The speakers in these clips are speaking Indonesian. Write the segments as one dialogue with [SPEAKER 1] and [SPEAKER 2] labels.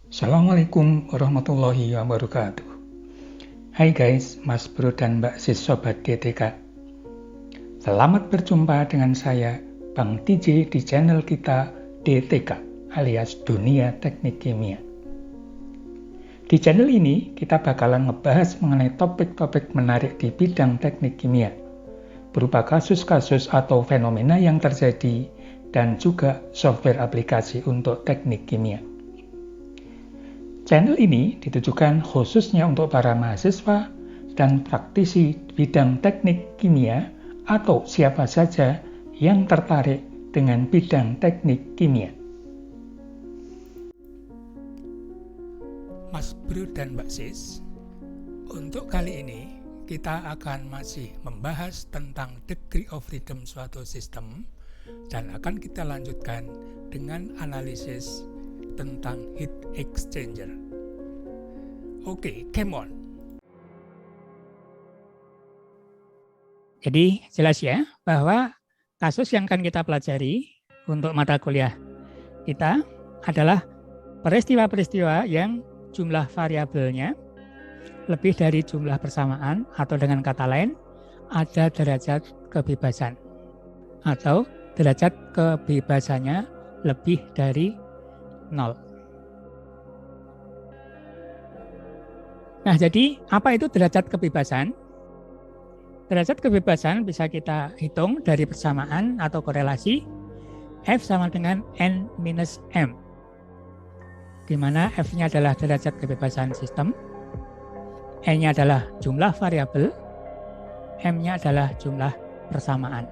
[SPEAKER 1] Assalamualaikum warahmatullahi wabarakatuh. Hai guys, Mas Bro dan Mbak Sis Sobat DTK. Selamat berjumpa dengan saya, Bang TJ di channel kita DTK alias Dunia Teknik Kimia. Di channel ini kita bakalan ngebahas mengenai topik-topik menarik di bidang teknik kimia, berupa kasus-kasus atau fenomena yang terjadi dan juga software aplikasi untuk teknik kimia. Channel ini ditujukan khususnya untuk para mahasiswa dan praktisi bidang teknik kimia atau siapa saja yang tertarik dengan bidang teknik kimia. Mas Bro dan Mbak Sis, untuk kali ini kita akan masih membahas tentang degree of freedom suatu sistem dan akan kita lanjutkan dengan analisis tentang heat exchanger. Oke, come on. Jadi jelas ya bahwa kasus yang akan kita pelajari untuk mata kuliah kita adalah peristiwa-peristiwa yang jumlah variabelnya lebih dari jumlah persamaan, atau dengan kata lain ada derajat kebebasan atau derajat kebebasannya lebih dari 0. Nah, jadi apa itu derajat kebebasan? Derajat kebebasan bisa kita hitung dari persamaan atau korelasi F sama dengan N minus M, di mana F-nya adalah derajat kebebasan sistem, N-nya adalah jumlah variabel, M-nya adalah jumlah persamaan.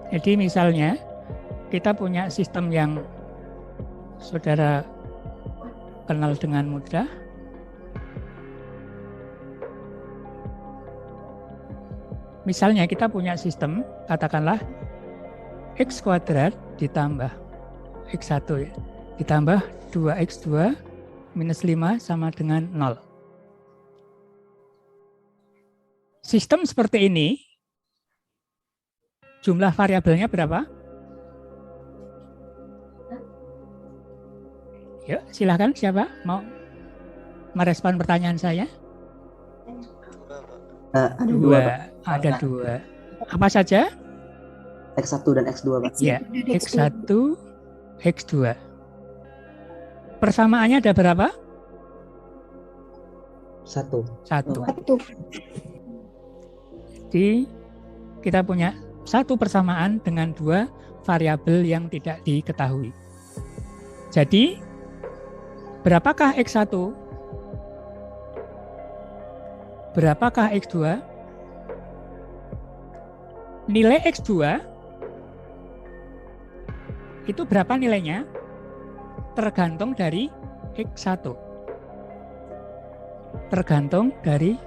[SPEAKER 1] Jadi misalnya kita punya sistem yang saudara kenal dengan mudah. Misalnya kita punya sistem, katakanlah X kuadrat ditambah X1 ya, ditambah 2X2 minus 5 sama dengan 0. Sistem seperti ini, jumlah variabelnya berapa? Yuk, silakan siapa mau merespon pertanyaan saya? Ada dua. Apa saja?
[SPEAKER 2] X1 dan X2, Pak.
[SPEAKER 1] Ya, X1, X2. Persamaannya ada berapa?
[SPEAKER 2] 1.
[SPEAKER 1] Jadi kita punya satu persamaan dengan dua variabel yang tidak diketahui. Jadi berapakah X1? Berapakah X2? Nilai X2 itu berapa nilainya? Tergantung dari X1. Tergantung dari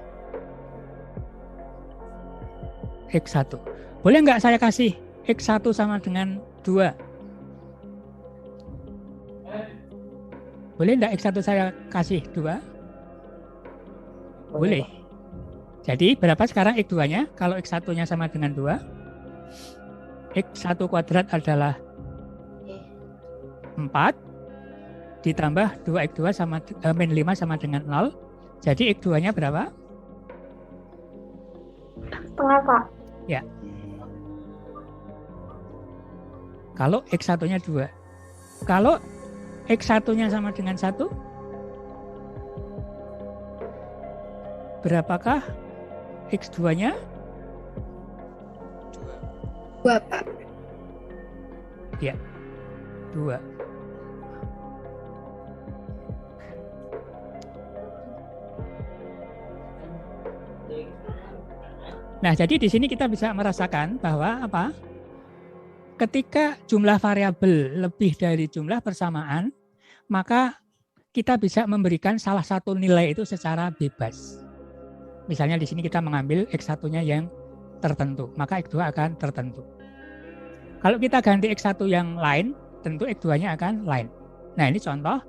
[SPEAKER 1] X1. Boleh nggak saya kasih X1 sama dengan 2? Boleh nggak X1 saya kasih 2? Boleh. Jadi berapa sekarang X2-nya? Kalau X1-nya sama dengan 2, X1 kuadrat adalah 4, ditambah 2X2 sama min 5 sama dengan 0. Jadi X2-nya berapa?
[SPEAKER 3] Setengah, Pak.
[SPEAKER 1] Ya. Kalau X1-nya 2. Kalau X1-nya sama dengan 1, Berapakah X2-nya?
[SPEAKER 3] 2, Pak.
[SPEAKER 1] Ya, 2. Nah, jadi di sini kita bisa merasakan bahwa apa? Ketika jumlah variabel lebih dari jumlah persamaan, maka kita bisa memberikan salah satu nilai itu secara bebas. Misalnya di sini kita mengambil X1-nya yang tertentu, maka X2 akan tertentu. Kalau kita ganti X1 yang lain, tentu X2-nya akan lain. Nah, ini contoh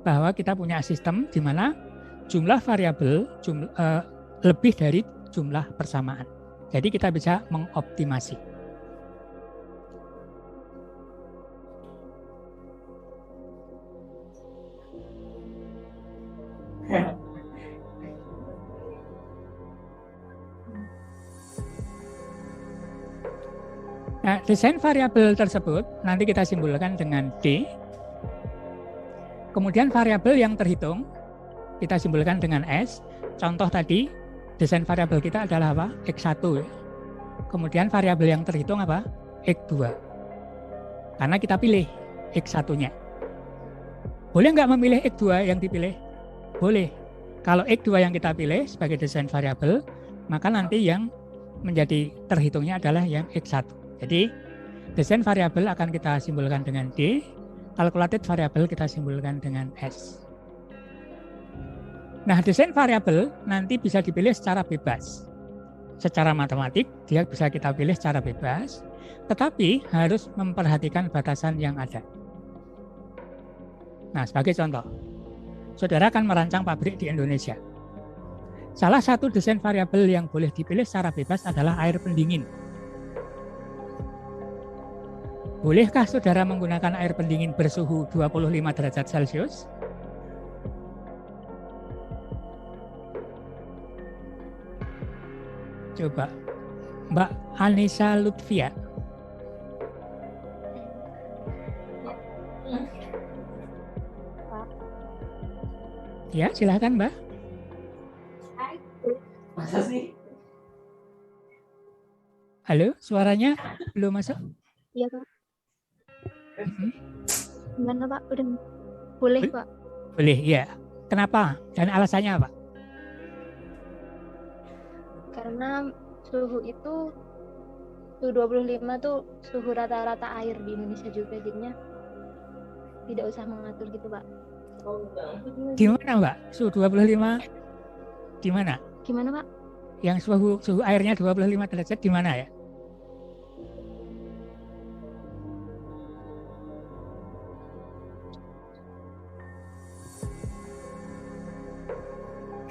[SPEAKER 1] bahwa kita punya sistem di mana jumlah variabel lebih dari jumlah persamaan. Jadi kita bisa mengoptimasi. Nah, desain variabel tersebut nanti kita simbolkan dengan D. Kemudian variabel yang terhitung kita simbolkan dengan S. Contoh tadi, desain variabel kita adalah apa? X1. Kemudian variabel yang terhitung apa? X2. Karena kita pilih X1-nya. Boleh nggak memilih X2 yang dipilih? Boleh. Kalau X2 yang kita pilih sebagai desain variabel, maka nanti yang menjadi terhitungnya adalah yang X1. Jadi, desain variabel akan kita simbolkan dengan D, calculated variabel kita simbolkan dengan S. Nah, desain variabel nanti bisa dipilih secara bebas. Secara matematik, dia bisa kita pilih secara bebas, tetapi harus memperhatikan batasan yang ada. Nah, sebagai contoh, saudara akan merancang pabrik di Indonesia. Salah satu desain variabel yang boleh dipilih secara bebas adalah air pendingin. Bolehkah saudara menggunakan air pendingin bersuhu 25 derajat Celcius? Coba, Mbak Anissa Lutfia. Ya, silahkan Mbak.
[SPEAKER 2] Masa sih?
[SPEAKER 1] Halo, suaranya belum masuk?
[SPEAKER 3] Iya, Pak. Gimana, Pak? Udah boleh, Pak?
[SPEAKER 1] Boleh, ya. Kenapa? Dan alasannya apa?
[SPEAKER 3] Karena suhu 25 tuh suhu rata-rata air di Indonesia juga, jadinya tidak usah mengatur gitu, Pak.
[SPEAKER 1] Di mana, Mbak? Suhu 25 di mana?
[SPEAKER 3] Gimana, Pak?
[SPEAKER 1] Yang suhu airnya 25 derajat di mana ya?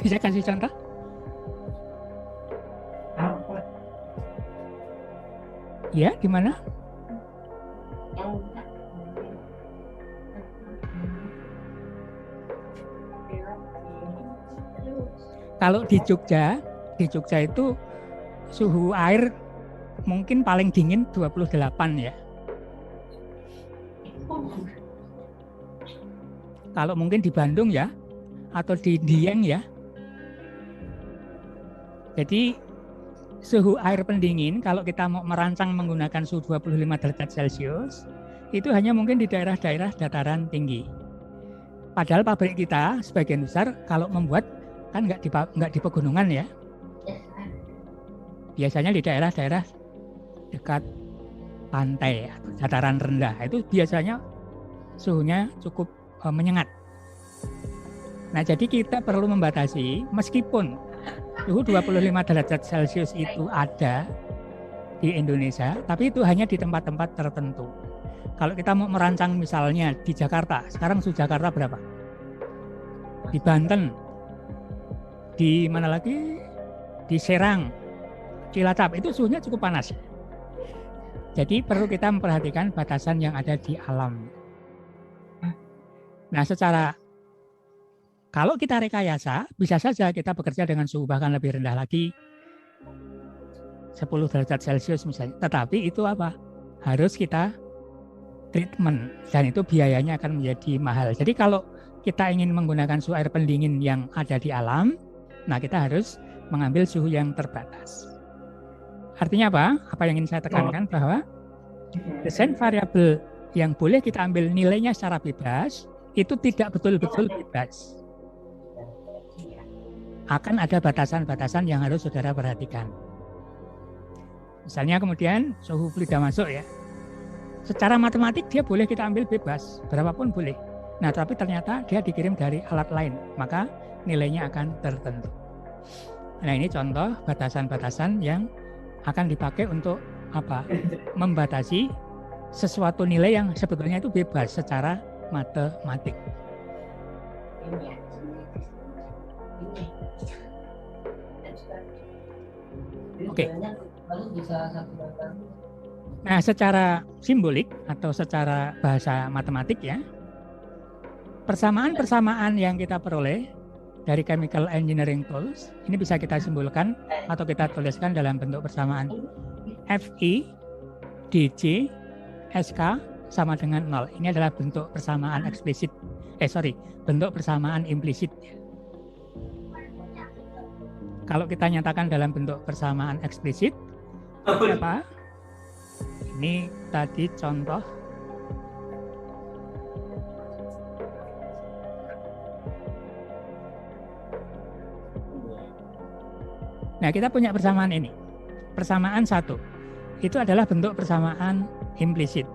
[SPEAKER 1] Bisa kasih contoh? Ya, di mana? Kalau di Jogja itu suhu air mungkin paling dingin 28 ya. Kalau mungkin di Bandung ya, atau di Dieng ya. Jadi suhu air pendingin kalau kita mau merancang menggunakan suhu 25 derajat Celcius itu hanya mungkin di daerah-daerah dataran tinggi. Padahal pabrik kita sebagian besar kalau membuat kan nggak di pegunungan ya. Biasanya di daerah-daerah dekat pantai atau dataran rendah itu biasanya suhunya cukup menyengat. Nah, jadi kita perlu membatasi meskipun suhu 25 derajat Celcius itu ada di Indonesia, tapi itu hanya di tempat-tempat tertentu. Kalau kita mau merancang misalnya di Jakarta, sekarang suhu Jakarta berapa? Di Banten, di mana lagi? Di Serang, Cilacap, itu suhunya cukup panas. Jadi perlu kita memperhatikan batasan yang ada di alam. Nah, kalau kita rekayasa, bisa saja kita bekerja dengan suhu bahkan lebih rendah lagi, 10 derajat Celcius misalnya. Tetapi itu apa? Harus kita treatment, dan itu biayanya akan menjadi mahal. Jadi kalau kita ingin menggunakan suhu air pendingin yang ada di alam, nah kita harus mengambil suhu yang terbatas. Artinya apa? Apa yang ingin saya tekankan bahwa desain variabel yang boleh kita ambil nilainya secara bebas itu tidak betul-betul bebas. Akan ada batasan-batasan yang harus saudara perhatikan. Misalnya kemudian suhu fluida masuk ya. Secara matematik dia boleh kita ambil bebas, berapapun boleh. Nah, tapi ternyata dia dikirim dari alat lain, maka nilainya akan tertentu. Nah, ini contoh batasan-batasan yang akan dipakai untuk apa? Membatasi sesuatu nilai yang sebetulnya itu bebas secara matematik. Oke. Nah, secara simbolik atau secara bahasa matematik ya, persamaan-persamaan yang kita peroleh dari chemical engineering tools ini bisa kita simbolkan atau kita tuliskan dalam bentuk persamaan Fi dg sk sama dengan 0. Ini adalah bentuk persamaan eksplisit. Bentuk persamaan implisit. Kalau kita nyatakan dalam bentuk persamaan eksplisit, apa? Ini tadi contoh. Nah, kita punya persamaan ini. Persamaan 1. Itu adalah bentuk persamaan implisit.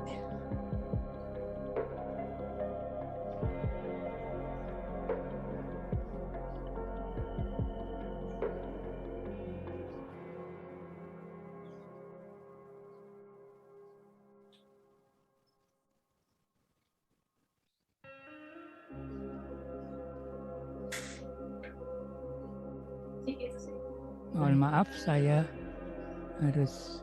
[SPEAKER 1] Mohon maaf, saya harus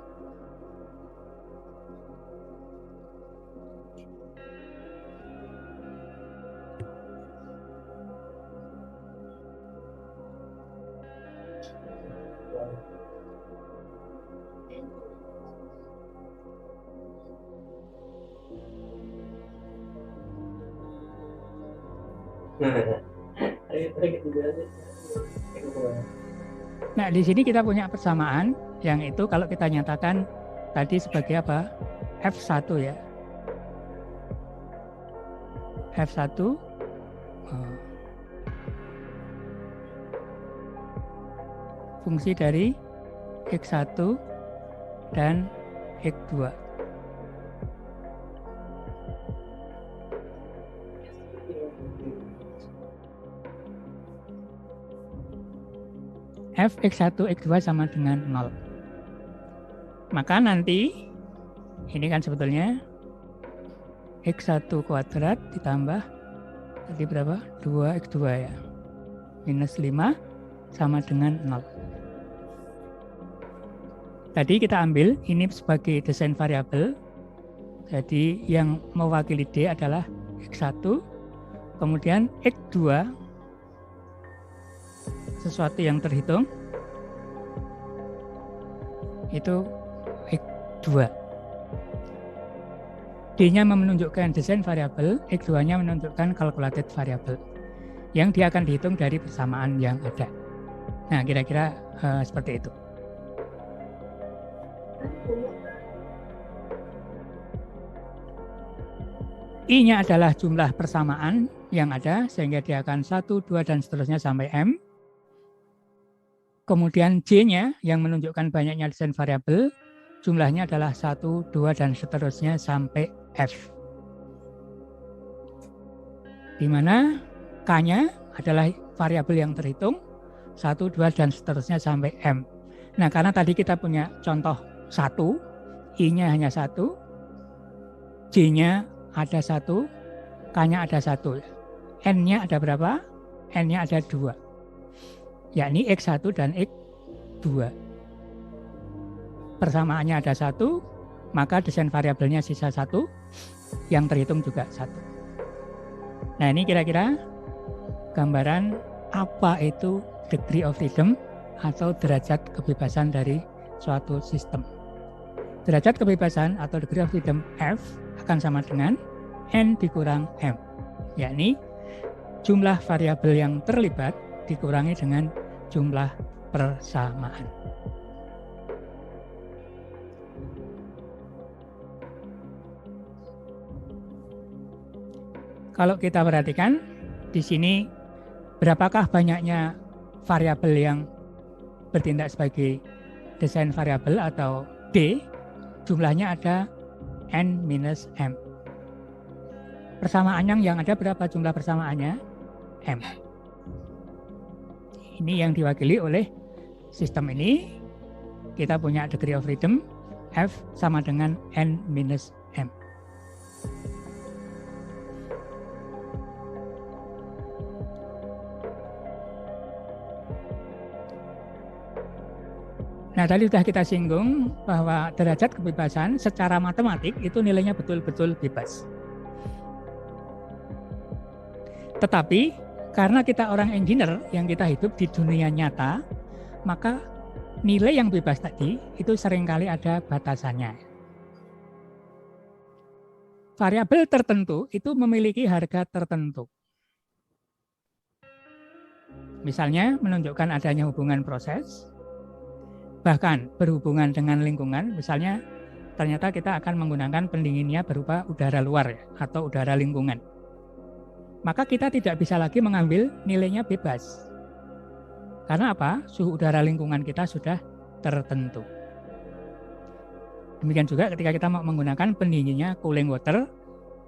[SPEAKER 1] Nah, di sini kita punya persamaan yang itu kalau kita nyatakan tadi sebagai apa? F1 ya. F1 fungsi dari X1 dan X2. Fx1, X2 sama dengan 0. Maka nanti, ini kan sebetulnya X1 kuadrat ditambah, tadi berapa? 2X2 ya. Minus 5 sama dengan 0. Tadi kita ambil ini sebagai desain variabel. Jadi yang mewakili D adalah X1, kemudian X2, sesuatu yang terhitung itu X2. D-nya menunjukkan desain variabel, X2-nya menunjukkan calculated variable yang dia akan dihitung dari persamaan yang ada. Nah, kira-kira seperti itu. I-nya adalah jumlah persamaan yang ada sehingga dia akan 1, 2 dan seterusnya sampai M. Kemudian J-nya yang menunjukkan banyaknya desain variabel, jumlahnya adalah 1, 2, dan seterusnya sampai F. Di mana K-nya adalah variabel yang terhitung, 1, 2, dan seterusnya sampai M. Nah, karena tadi kita punya contoh 1, I-nya hanya 1, J-nya ada 1, K-nya ada 1. N-nya ada berapa? N-nya ada 2. Yakni X1 dan X2. Persamaannya ada 1, maka desain variabelnya sisa 1, yang terhitung juga 1. Nah, ini kira-kira gambaran apa itu degree of freedom atau derajat kebebasan dari suatu sistem. Derajat kebebasan atau degree of freedom F akan sama dengan N dikurang M, yakni jumlah variabel yang terlibat dikurangi dengan jumlah persamaan. Kalau kita perhatikan di sini berapakah banyaknya variabel yang bertindak sebagai desain variabel atau D, jumlahnya ada n-m. Persamaannya yang ada berapa jumlah persamaannya? M. Ini yang diwakili oleh sistem ini. Kita punya degree of freedom F sama dengan n-m. Nah, tadi sudah kita singgung bahwa derajat kebebasan secara matematik itu nilainya betul-betul bebas. Tetapi karena kita orang engineer yang kita hidup di dunia nyata, maka nilai yang bebas tadi itu seringkali ada batasannya. Variabel tertentu itu memiliki harga tertentu. Misalnya menunjukkan adanya hubungan proses, bahkan berhubungan dengan lingkungan, misalnya ternyata kita akan menggunakan pendinginnya berupa udara luar atau udara lingkungan. Maka kita tidak bisa lagi mengambil nilainya bebas. Karena apa? Suhu udara lingkungan kita sudah tertentu. Demikian juga ketika kita mau menggunakan pendinginnya cooling water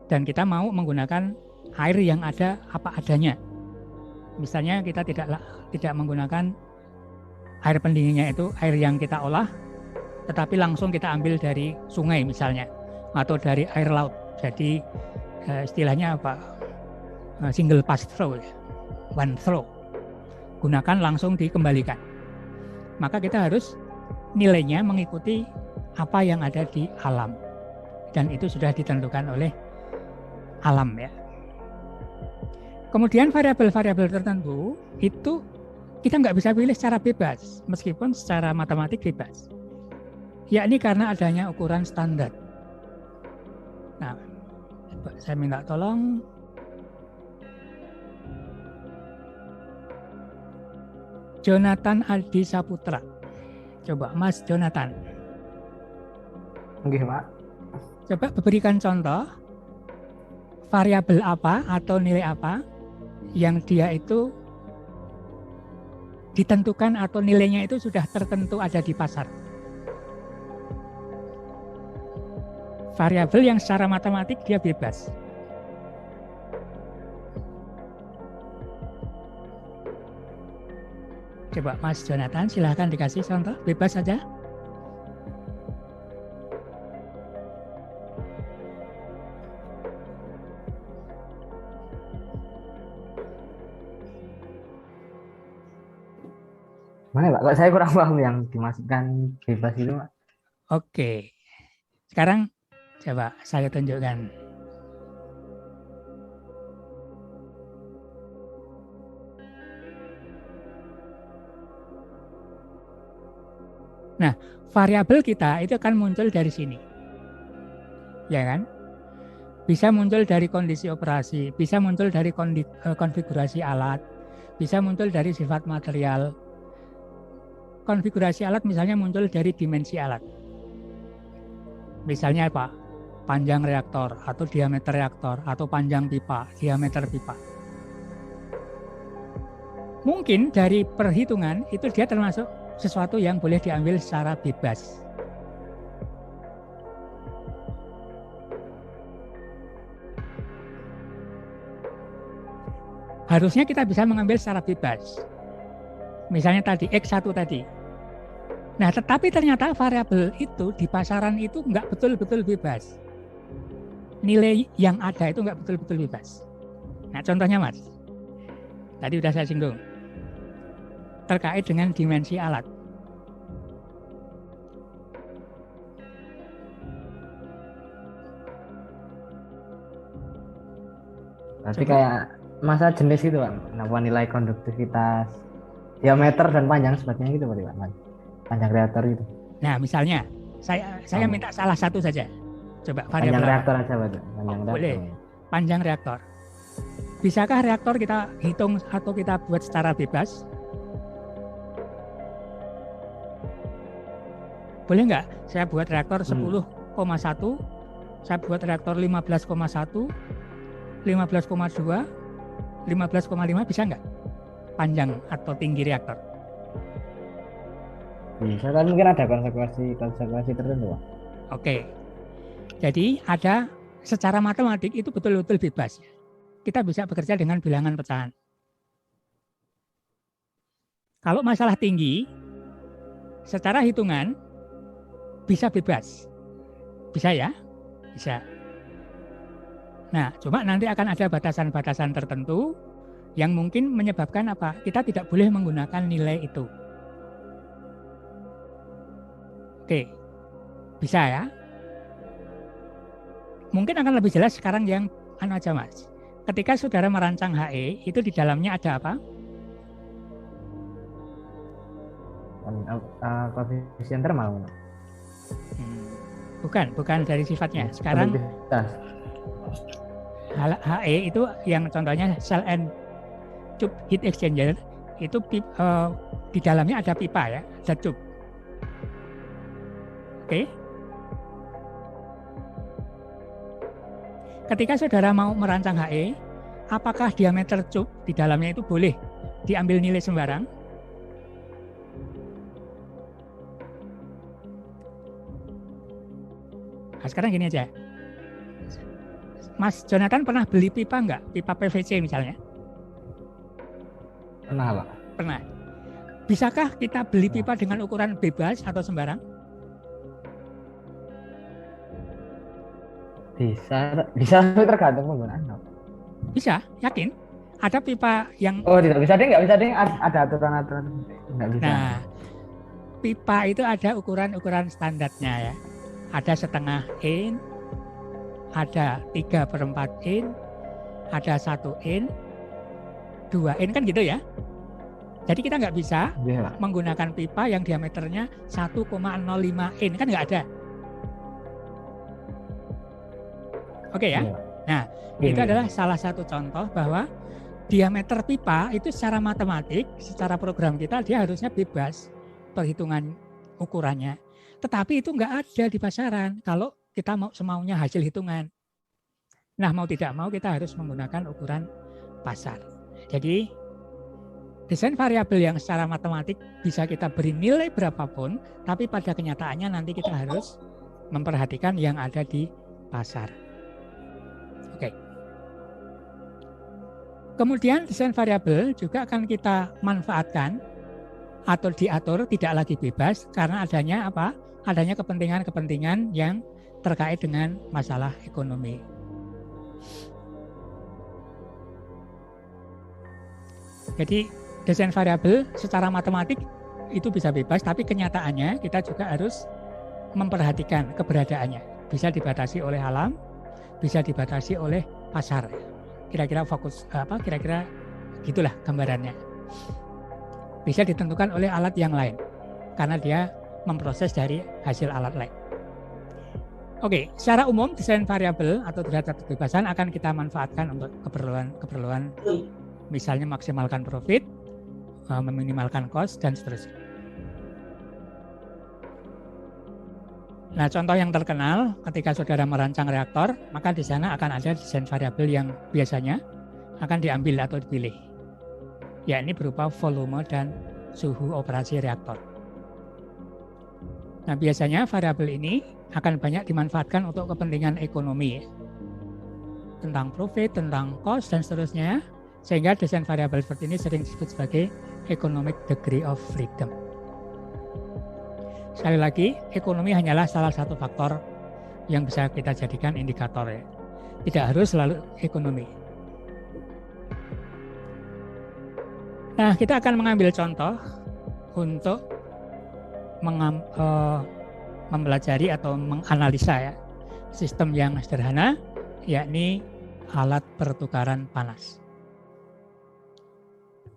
[SPEAKER 1] dan kita mau menggunakan air yang ada apa adanya. Misalnya kita tidak menggunakan air pendinginnya itu air yang kita olah, tetapi langsung kita ambil dari sungai misalnya, atau dari air laut. Jadi istilahnya apa? Single pass through, one throw. Gunakan langsung dikembalikan. Maka kita harus nilainya mengikuti apa yang ada di alam. Dan itu sudah ditentukan oleh alam ya. Kemudian variabel-variabel tertentu itu kita nggak bisa pilih secara bebas, meskipun secara matematik bebas. Yakni karena adanya ukuran standar. Nah, saya minta tolong. Jonathan Aldi Saputra. Coba Mas Jonathan.
[SPEAKER 2] Oke, Pak.
[SPEAKER 1] Coba berikan contoh variabel apa atau nilai apa yang dia itu ditentukan atau nilainya itu sudah tertentu ada di pasar. Variabel yang secara matematik dia bebas. Coba Mas Jonathan silahkan dikasih contoh, bebas saja.
[SPEAKER 2] Mana Pak? Kok saya kurang paham yang dimasukkan bebas itu, Pak.
[SPEAKER 1] Oke. Sekarang coba saya tunjukkan. Nah, variabel kita itu akan muncul dari sini. Ya kan? Bisa muncul dari kondisi operasi, bisa muncul dari konfigurasi alat, bisa muncul dari sifat material. Konfigurasi alat misalnya muncul dari dimensi alat. Misalnya apa? Panjang reaktor atau diameter reaktor atau panjang pipa, diameter pipa. Mungkin dari perhitungan itu dia termasuk sesuatu yang boleh diambil secara bebas. Harusnya kita bisa mengambil secara bebas. Misalnya tadi X1 tadi. Nah, tetapi ternyata variabel itu di pasaran itu nggak betul-betul bebas. Nilai yang ada itu nggak betul-betul bebas. Nah, contohnya Mas. Tadi sudah saya singgung. Terkait dengan dimensi alat.
[SPEAKER 2] Berarti kayak masa jenis itu, Pak. Kenapa nilai konduktivitas, diameter dan panjang sebagainya gitu, Pak. Panjang reaktor itu.
[SPEAKER 1] Nah, misalnya saya minta salah satu saja. Coba
[SPEAKER 2] Panjang
[SPEAKER 1] variabel
[SPEAKER 2] reaktor aja, Pak. Panjang reaktor.
[SPEAKER 1] Boleh. Panjang reaktor. Bisakah reaktor kita hitung atau kita buat secara bebas? Boleh nggak saya buat reaktor 10,1, saya buat reaktor 15,1, 15,2, 15,5, bisa nggak? Panjang atau tinggi reaktor?
[SPEAKER 2] Bisa kan, mungkin ada konsekuensi tertentu, Pak.
[SPEAKER 1] Oke. Jadi ada secara matematik itu betul-betul bebas. Kita bisa bekerja dengan bilangan pecahan. Kalau masalah tinggi, secara hitungan bisa bebas. Bisa ya? Bisa. Nah, cuma nanti akan ada batasan-batasan tertentu yang mungkin menyebabkan apa? Kita tidak boleh menggunakan nilai itu. Oke, bisa ya? Mungkin akan lebih jelas sekarang yang aja Mas. Ketika saudara merancang HE, itu di dalamnya ada apa?
[SPEAKER 2] Koefisien termal.
[SPEAKER 1] Bukan dari sifatnya. Sekarang HE itu yang contohnya cell and tube heat exchanger, itu di dalamnya ada pipa ya, ada tube. Oke. Ketika saudara mau merancang HE, apakah diameter tube di dalamnya itu boleh diambil nilai sembarang? Nah, sekarang gini aja. Mas Jonathan pernah beli pipa enggak? Pipa PVC misalnya?
[SPEAKER 2] Pernah, Pak.
[SPEAKER 1] Pernah. Bisakah kita beli pipa dengan ukuran bebas atau sembarang?
[SPEAKER 2] Bisa tergantung penggunaan.
[SPEAKER 1] Bisa, yakin? Ada pipa yang...
[SPEAKER 2] Oh, tidak bisa deh, nggak bisa deh. Ada aturan-aturan. Nggak bisa.
[SPEAKER 1] Nah, pipa itu ada ukuran-ukuran standarnya ya. Ada setengah in, ada 3/4 in, ada 1 in, 2 in, kan gitu ya. Jadi kita nggak bisa menggunakan pipa yang diameternya 1,05 in, kan nggak ada. Oke ya. Nah, itu adalah salah satu contoh bahwa diameter pipa itu secara matematik, secara program kita dia harusnya bebas perhitungan ukurannya. Tetapi itu nggak ada di pasaran kalau kita mau semaunya hasil hitungan. Nah, mau tidak mau kita harus menggunakan ukuran pasar. Jadi desain variabel yang secara matematik bisa kita beri nilai berapapun, tapi pada kenyataannya nanti kita harus memperhatikan yang ada di pasar. Oke. Kemudian desain variabel juga akan kita manfaatkan atau diatur tidak lagi bebas karena adanya apa? Adanya kepentingan-kepentingan yang terkait dengan masalah ekonomi. Jadi desain variabel secara matematik itu bisa bebas, tapi kenyataannya kita juga harus memperhatikan keberadaannya. Bisa dibatasi oleh alam, bisa dibatasi oleh pasar. Kira-kira fokus apa? Kira-kira gitulah gambarannya. Bisa ditentukan oleh alat yang lain karena dia memproses dari hasil alat lain. Oke, secara umum desain variabel atau derajat kebebasan akan kita manfaatkan untuk keperluan misalnya maksimalkan profit, meminimalkan cost dan seterusnya. Nah, contoh yang terkenal ketika saudara merancang reaktor, maka di sana akan ada desain variabel yang biasanya akan diambil atau dipilih, yakni berupa volume dan suhu operasi reaktor. Nah, biasanya variabel ini akan banyak dimanfaatkan untuk kepentingan ekonomi, tentang profit, tentang cost, dan seterusnya, sehingga desain variabel seperti ini sering disebut sebagai economic degree of freedom. Sekali lagi, ekonomi hanyalah salah satu faktor yang bisa kita jadikan indikator ya. Tidak harus selalu ekonomi. Nah, kita akan mengambil contoh untuk mempelajari atau menganalisa ya sistem yang sederhana, yakni alat pertukaran panas.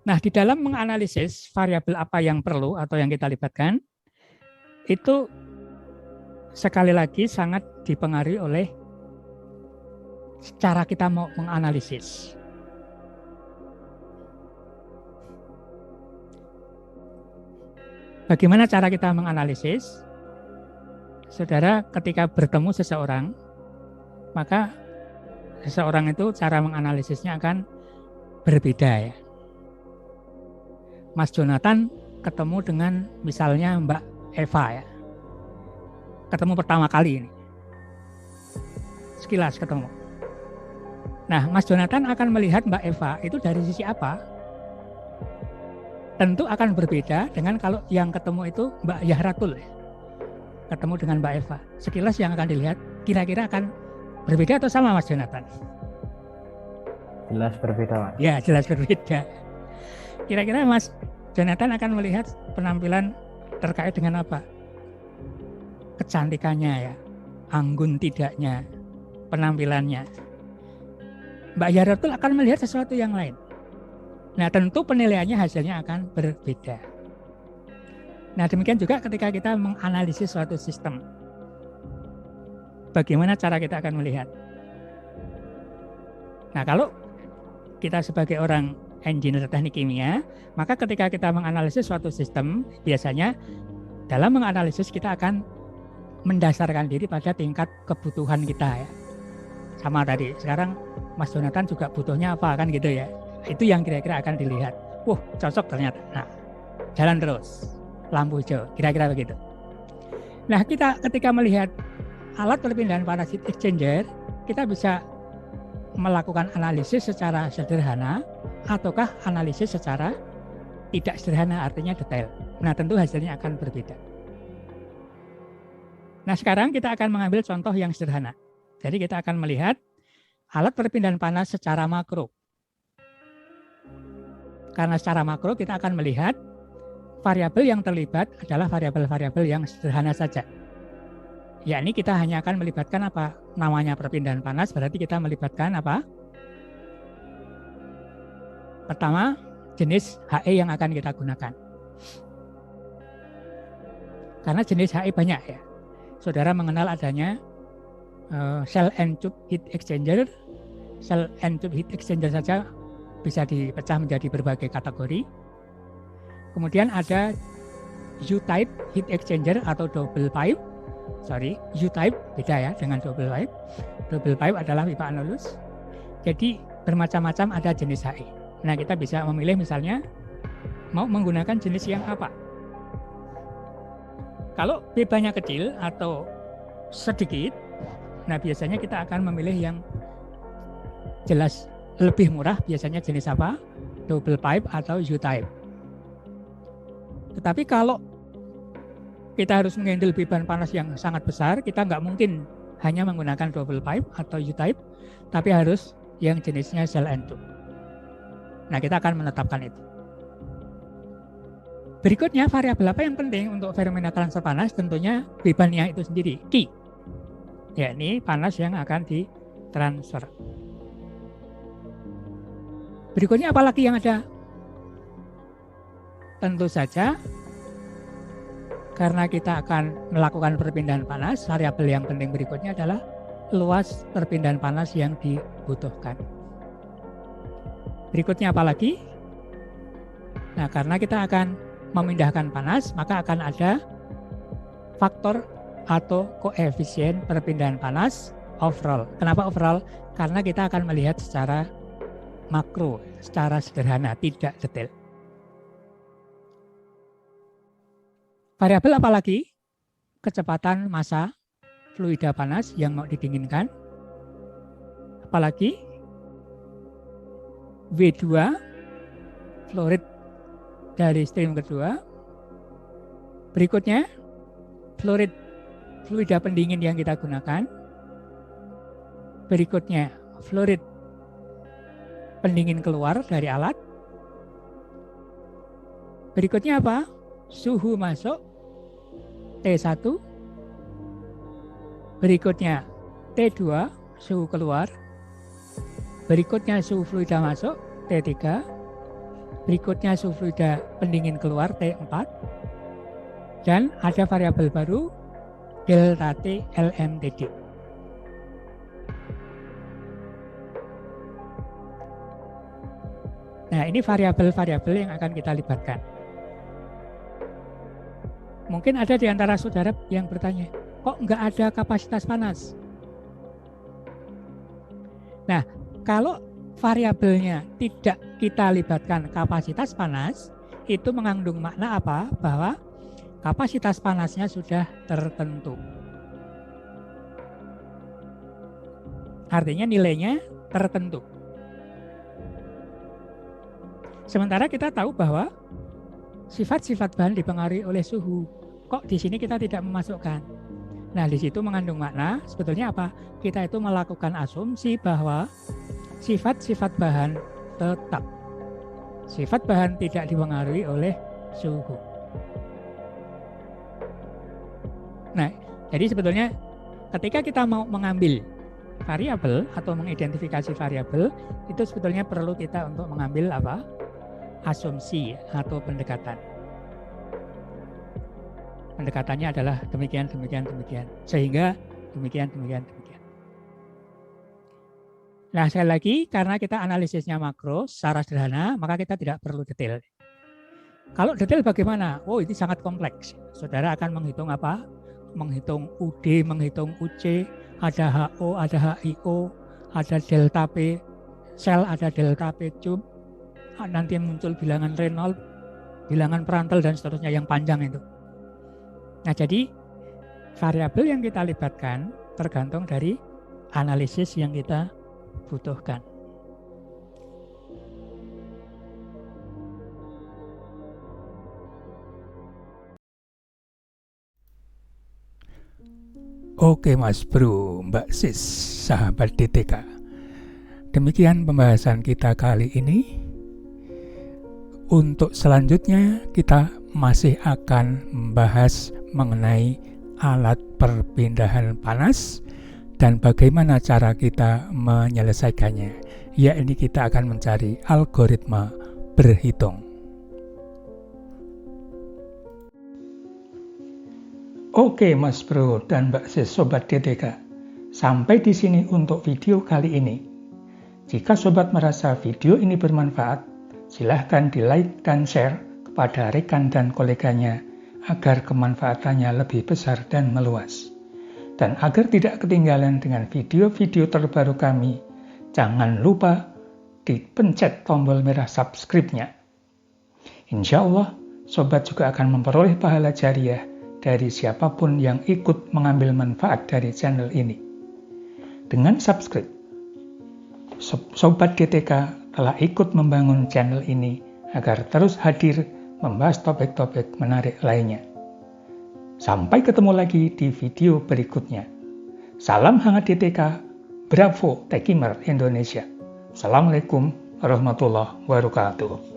[SPEAKER 1] Nah, di dalam menganalisis variabel apa yang perlu atau yang kita libatkan, itu sekali lagi sangat dipengaruhi oleh cara kita mau menganalisis. Bagaimana cara kita menganalisis? saudara ketika bertemu seseorang, maka seseorang itu cara menganalisisnya akan berbeda ya. Mas Jonathan ketemu dengan misalnya Mbak Eva ya. Ketemu pertama kali ini. Sekilas ketemu. Nah, Mas Jonathan akan melihat Mbak Eva itu dari sisi apa? Tentu akan berbeda dengan kalau yang ketemu itu Mbak Yahratul ya. Ketemu dengan Mbak Eva. Sekilas yang akan dilihat kira-kira akan berbeda atau sama Mas Jonathan?
[SPEAKER 2] Jelas berbeda, Mas.
[SPEAKER 1] Ya, jelas berbeda. Kira-kira Mas Jonathan akan melihat penampilan terkait dengan apa? Kecantikannya ya, anggun tidaknya, penampilannya. Mbak Yaratul akan melihat sesuatu yang lain. Nah, tentu penilaiannya hasilnya akan berbeda. Nah, demikian juga ketika kita menganalisis suatu sistem. Bagaimana cara kita akan melihat? Nah, kalau kita sebagai orang engineer teknik kimia, maka ketika kita menganalisis suatu sistem, biasanya dalam menganalisis kita akan mendasarkan diri pada tingkat kebutuhan kita ya. Sama tadi, sekarang Mas Jonathan juga butuhnya apa kan gitu ya. Itu yang kira-kira akan dilihat. Wah, cocok ternyata. Nah, jalan terus. Lampu hijau, kira-kira begitu. Nah, kita ketika melihat alat perpindahan panas heat exchanger, kita bisa melakukan analisis secara sederhana ataukah analisis secara tidak sederhana, artinya detail. Nah, tentu hasilnya akan berbeda. Nah, sekarang kita akan mengambil contoh yang sederhana. Jadi kita akan melihat alat perpindahan panas secara makro. Karena secara makro kita akan melihat variabel yang terlibat adalah variabel-variabel yang sederhana saja. Yakni kita hanya akan melibatkan apa? Namanya perpindahan panas, berarti kita melibatkan apa? Pertama, jenis HE yang akan kita gunakan. Karena jenis HE banyak ya. Saudara mengenal adanya cell and tube heat exchanger. Cell and tube heat exchanger saja bisa dipecah menjadi berbagai kategori. Kemudian ada U-type heat exchanger atau double pipe. U-type beda ya dengan double pipe. Double pipe adalah pipa anulus. Jadi bermacam-macam ada jenis HE. Nah, kita bisa memilih misalnya mau menggunakan jenis yang apa. Kalau pipanya kecil atau sedikit, nah biasanya kita akan memilih yang jelas lebih murah, biasanya jenis apa? Double pipe atau U-type. Tetapi kalau kita harus menghandle beban panas yang sangat besar, kita nggak mungkin hanya menggunakan double pipe atau U-type, tapi harus yang jenisnya cell and tube. Nah, kita akan menetapkan itu. Berikutnya, variabel apa yang penting untuk fenomena transfer panas? Tentunya bebannya itu sendiri, Q. Yakni panas yang akan ditransfer. Berikutnya apalagi yang ada? Tentu saja karena kita akan melakukan perpindahan panas, variabel yang penting berikutnya adalah luas perpindahan panas yang dibutuhkan. Berikutnya apalagi? Nah, karena kita akan memindahkan panas, maka akan ada faktor atau koefisien perpindahan panas overall. Kenapa overall? Karena kita akan melihat secara makro, secara sederhana, tidak detail. Variabel apalagi? Kecepatan massa fluida panas yang mau didinginkan. Apalagi? W2, flow rate dari stream kedua. Berikutnya, flow rate fluida pendingin yang kita gunakan. Berikutnya, flow rate pendingin keluar dari alat. Berikutnya apa? Suhu masuk T1. Berikutnya T2, suhu keluar. Berikutnya suhu fluida masuk T3. Berikutnya suhu fluida pendingin keluar T4. Dan ada variabel baru delta T LMTD. Nah, ini variabel-variabel yang akan kita libatkan. Mungkin ada di antara saudara yang bertanya, kok nggak ada kapasitas panas? Nah, kalau variabelnya tidak kita libatkan kapasitas panas, itu mengandung makna apa? Bahwa kapasitas panasnya sudah tertentu. Artinya nilainya tertentu. Sementara kita tahu bahwa sifat-sifat bahan dipengaruhi oleh suhu. Kok di sini kita tidak memasukkan? Nah, di situ mengandung makna sebetulnya apa? Kita itu melakukan asumsi bahwa sifat-sifat bahan tetap. Sifat bahan tidak dipengaruhi oleh suhu. Nah, jadi sebetulnya ketika kita mau mengambil variabel atau mengidentifikasi variabel, itu sebetulnya perlu kita untuk mengambil apa? Asumsi atau pendekatan. Pendekatannya adalah demikian. Sehingga demikian. Nah, sekali lagi, karena kita analisisnya makro secara sederhana, maka kita tidak perlu detail. Kalau detail bagaimana? Oh, ini sangat kompleks. Saudara akan menghitung apa? Menghitung UD, menghitung UC, ada HO, ada HIO, ada delta P sel, ada delta P cube, nanti muncul bilangan Reynolds, bilangan Prandtl, dan seterusnya yang panjang itu. Nah, jadi variabel yang kita libatkan tergantung dari analisis yang kita butuhkan. Oke Mas Bro, Mbak Sis, sahabat DTK. Demikian pembahasan kita kali ini. Untuk selanjutnya kita masih akan membahas mengenai alat perpindahan panas dan bagaimana cara kita menyelesaikannya. Yakni kita akan mencari algoritma berhitung. Oke Mas Bro dan Mbak Sis Sobat DTK, sampai di sini untuk video kali ini. Jika Sobat merasa video ini bermanfaat, silahkan di-like dan share kepada rekan dan koleganya agar kemanfaatannya lebih besar dan meluas. Dan agar tidak ketinggalan dengan video-video terbaru kami, jangan lupa dipencet tombol merah subscribe-nya. Insya Allah, Sobat juga akan memperoleh pahala jariah dari siapapun yang ikut mengambil manfaat dari channel ini. Dengan subscribe, Sobat DTK telah ikut membangun channel ini agar terus hadir membahas topik-topik menarik lainnya. Sampai ketemu lagi di video berikutnya. Salam hangat DTK, Bravo Techimer Indonesia. Assalamualaikum warahmatullahi wabarakatuh.